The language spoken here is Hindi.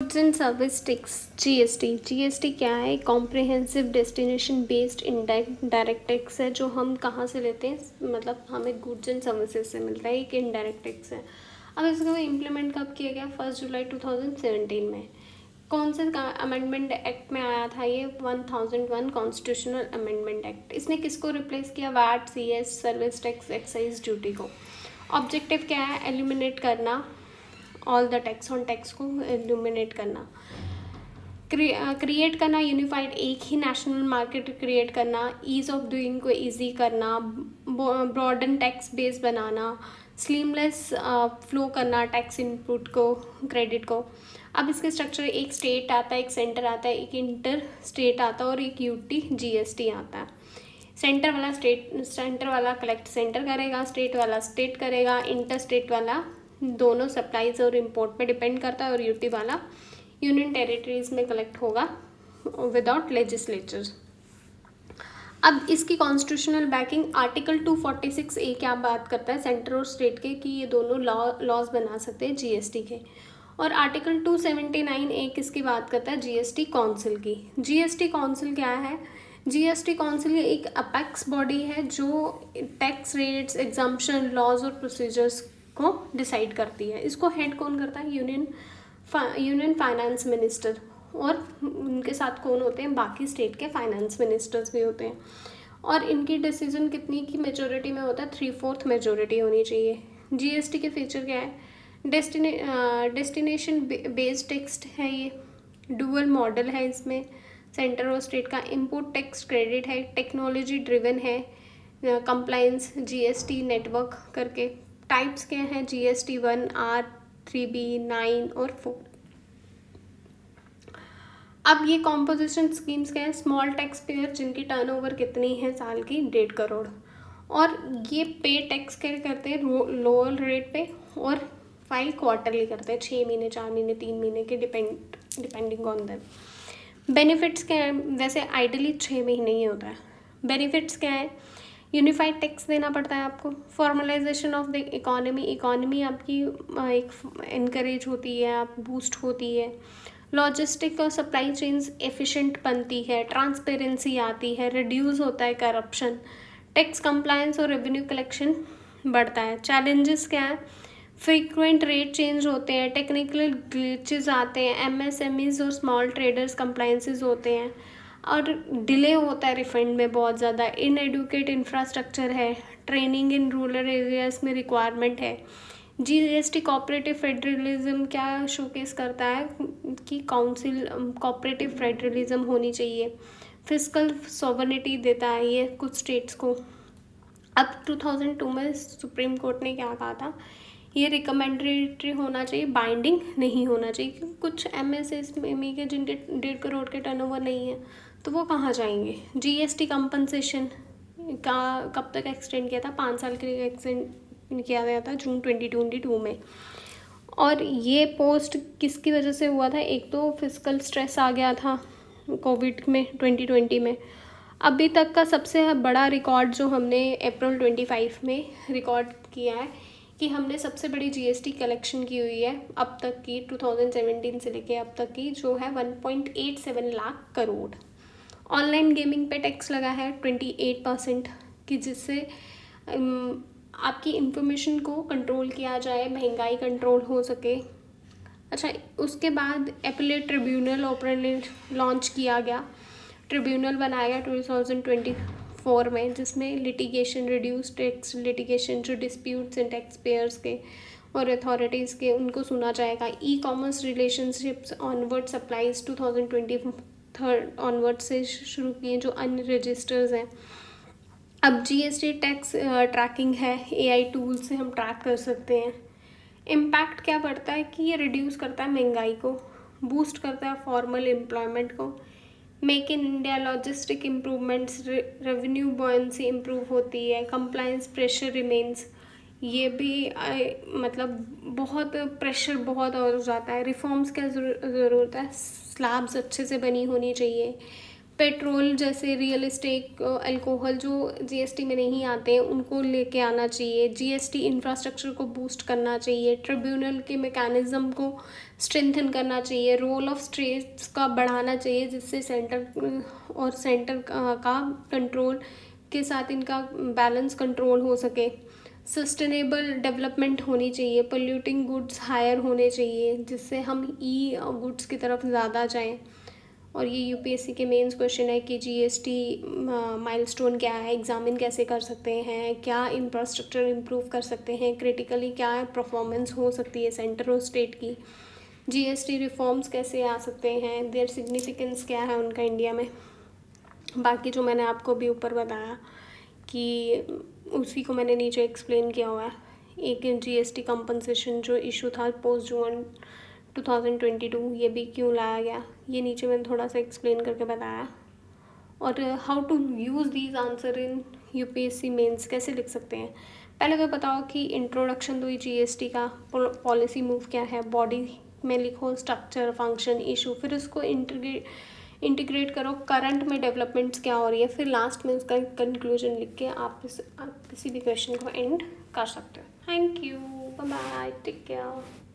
Goods and service tax GST. GST क्या है? Comprehensive destination based indirect tax है, जो हम कहाँ से लेते हैं, मतलब हमें गुड्स एंड सर्विसेज से मिलता है। एक इनडायरेक्ट टैक्स है। अब इसको इम्प्लीमेंट कब किया गया? 1 जुलाई 2017 में। कौन से अमेंडमेंट एक्ट में आया था ये? 1001 कॉन्स्टिट्यूशनल अमेंडमेंट एक्ट। इसने किसको रिप्लेस किया? VAT, CS, service tax, excise duty को। ऑब्जेक्टिव क्या है? एलिमिनेट करना all the tax on tax को एलिमिनेट करना। क्रिएट करना यूनिफाइड एक ही नेशनल मार्केट क्रिएट करना, ईज ऑफ डूइंग को ईजी करना, ब्रॉडन टैक्स बेस बनाना, स्लीमलेस फ्लो करना टैक्स इनपुट को, क्रेडिट को। अब इसके स्ट्रक्चर, एक स्टेट आता है, एक सेंटर आता है, एक इंटर स्टेट आता है और एक यूटी जीएसटी आता है। सेंटर वाला कलेक्ट सेंटर करेगा, स्टेट वाला स्टेट करेगा, इंटर स्टेट वाला दोनों सप्लाईज और इम्पोर्ट पे डिपेंड करता है, और यूटी वाला यूनियन टेरिटरीज में कलेक्ट होगा विदाउट लेजिस्लेचर। अब इसकी कॉन्स्टिट्यूशनल बैकिंग आर्टिकल 246A क्या बात करता है? सेंटर और स्टेट के कि ये दोनों लॉज बना सकते हैं जीएसटी के। और आर्टिकल 279A किसकी बात करता है? जीएसटी काउंसिल की। जीएसटी काउंसिल क्या है? जीएसटी काउंसिल एक अपेक्स बॉडी है जो टैक्स रेट्स, एग्जाम्पशन, लॉज और प्रोसीजर्स को डिसाइड करती है। इसको हेड कौन करता है? Union finance minister. और उनके साथ कौन होते हैं? बाकी स्टेट के फाइनेंस मिनिस्टर्स भी होते हैं। और इनकी डिसीजन कितनी की मेजोरिटी में होता है? 3/4 मेजोरिटी होनी चाहिए। जीएसटी के फीचर क्या है? डेस्टिनेशन बेस्ड टैक्स है, ये डुअल मॉडल है, इसमें सेंटर और स्टेट का। इनपुट टैक्स क्रेडिट है, टेक्नोलॉजी ड्रिवन है, कंप्लायंस जीएसटी नेटवर्क करके। टाइप्स क्या हैं? जीएसटी 1, R, 3B, 9 और 4। अब ये कॉम्पोजिशन स्कीम्स क्या है? स्मॉल टैक्स पेयर जिनकी टर्नओवर कितनी है साल की? 1.5 करोड़। और ये पे टैक्स क्या करते हैं? लोअर रेट पे, और फाइल क्वार्टरली करते हैं, 6 महीने, 4 महीने, 3 महीने के डिपेंडिंग ऑन दैम। बेनिफिट्स क्या है? वैसे आइडली 6 महीने ही होता है। बेनिफिट्स क्या है? यूनिफाइड टैक्स देना पड़ता है आपको। फॉर्मलाइजेशन ऑफ द इकोनॉमी आपकी एक इनकरेज होती है, आप बूस्ट होती है। लॉजिस्टिक और सप्लाई चेन्स एफिशिएंट बनती है, ट्रांसपेरेंसी आती है, रिड्यूस होता है करप्शन, टैक्स कंप्लायंस और रेवेन्यू कलेक्शन बढ़ता है। चैलेंजेस क्या है? फ्रीक्वेंट रेट चेंज होते हैं, टेक्निकल ग्लिचेस आते हैं, एमएसएमईज और स्मॉल ट्रेडर्स कंप्लायंसेस होते हैं, और डिले होता है रिफंड में बहुत ज़्यादा। इनएडुकेट इंफ्रास्ट्रक्चर है, ट्रेनिंग इन रूरल एरियाज में रिक्वायरमेंट है। जीएसटी कोऑपरेटिव फेडरलिज्म क्या शोकेस करता है? कि काउंसिल कोऑपरेटिव फेडरलिज्म होनी चाहिए। फिस्कल सॉवरेनिटी देता है ये कुछ स्टेट्स को। अब 2002 में सुप्रीम कोर्ट ने क्या कहा था? ये रिकमेंडेटरी होना चाहिए, बाइंडिंग नहीं होना चाहिए, क्योंकि कुछ एमएसएमई के जिनके 1.5 करोड़ के टर्नओवर नहीं है, तो वो कहाँ जाएंगे? जीएसटी कंपनसेशन का कब तक एक्सटेंड किया था? 5 साल के लिए एक्सटेंड किया गया था, जून 2022 में। और ये पोस्ट किसकी वजह से हुआ था? एक तो फिस्कल स्ट्रेस आ गया था कोविड में 2020 में। अभी तक का सबसे बड़ा रिकॉर्ड जो हमने अप्रैल 25 में रिकॉर्ड किया है कि हमने सबसे बड़ी जीएसटी कलेक्शन की हुई है अब तक की, 2017 से लेके अब तक की, जो है 1.87 लाख करोड़। ऑनलाइन गेमिंग पे टैक्स लगा है 28% कि जिससे आपकी इंफॉर्मेशन को कंट्रोल किया जाए, महंगाई कंट्रोल हो सके। अच्छा, उसके बाद एपीलेट ट्रिब्यूनल लॉन्च किया गया, ट्रिब्यूनल बनाया गया 2024 में, जिसमें लिटिगेशन, रिड्यूस टैक्स लिटिगेशन, जो डिस्प्यूट्स इन टैक्स पेयर्स के और अथॉरिटीज़ के, उनको सुना जाएगा। E commerce relationships onward supplies 2023 onward से शुरू किए, जो अन्य रजिस्टर्स हैं। अब जीएसटी टैक्स ट्रैकिंग है, एआई टूल से हम ट्रैक कर सकते हैं। इम्पैक्ट क्या पड़ता है? कि ये रिड्यूस करता है महंगाई को, बूस्ट करता है फॉर्मल एम्प्लॉयमेंट को, make in India logistic improvements, revenue buoyancy improve होती है, कंप्लायंस प्रेशर रिमेन्स। ये भी मतलब बहुत प्रेशर बहुत और हो जाता है। रिफॉर्म्स क्या ज़रूरत है? स्लैब्स अच्छे से बनी होनी चाहिए, पेट्रोल जैसे रियल एस्टेट, अल्कोहल जो जीएसटी में नहीं आते हैं उनको लेके आना चाहिए। जीएसटी इंफ्रास्ट्रक्चर को बूस्ट करना चाहिए। ट्रिब्यूनल के मैकेनिज़्म को स्ट्रेंथन करना चाहिए। रोल ऑफ स्टेट्स का बढ़ाना चाहिए जिससे सेंटर का कंट्रोल के साथ इनका बैलेंस कंट्रोल हो सके। सस्टेनेबल डेवलपमेंट होनी चाहिए। पोल्यूटिंग गुड्स हायर होने चाहिए जिससे हम ई गुड्स की तरफ ज़्यादा जाएं। और ये यूपीएससी के मेंस क्वेश्चन है कि जीएसटी माइलस्टोन क्या है, एग्जामिन कैसे कर सकते हैं, क्या इंफ्रास्ट्रक्चर इम्प्रूव कर सकते हैं, क्रिटिकली क्या परफॉर्मेंस हो सकती है सेंटर और स्टेट की, जीएसटी रिफॉर्म्स कैसे आ सकते हैं, देयर सिग्निफिकेंस क्या है उनका इंडिया में। बाकी जो मैंने आपको भी ऊपर बताया कि उसी को मैंने नीचे एक्सप्लेन किया हुआ है। एक जीएसटी कंपनसेशन जो इशू था पोस्ट जून 2022, ये भी क्यों लाया गया, ये नीचे मैंने थोड़ा सा एक्सप्लेन करके बताया। और how to use these answer in UPSC mains, कैसे लिख सकते हैं। पहले तो बताओ कि इंट्रोडक्शन दो जीएसटी का, पॉलिसी मूव क्या है, बॉडी में लिखो स्ट्रक्चर, फंक्शन, इशू, फिर उसको इंटीग्रेट करो करंट में डेवलपमेंट्स क्या हो रही है, फिर लास्ट में उसका कंक्लूजन लिख के आप किसी भी क्वेश्चन को एंड कर सकते हो। Thank you, bye bye, take care.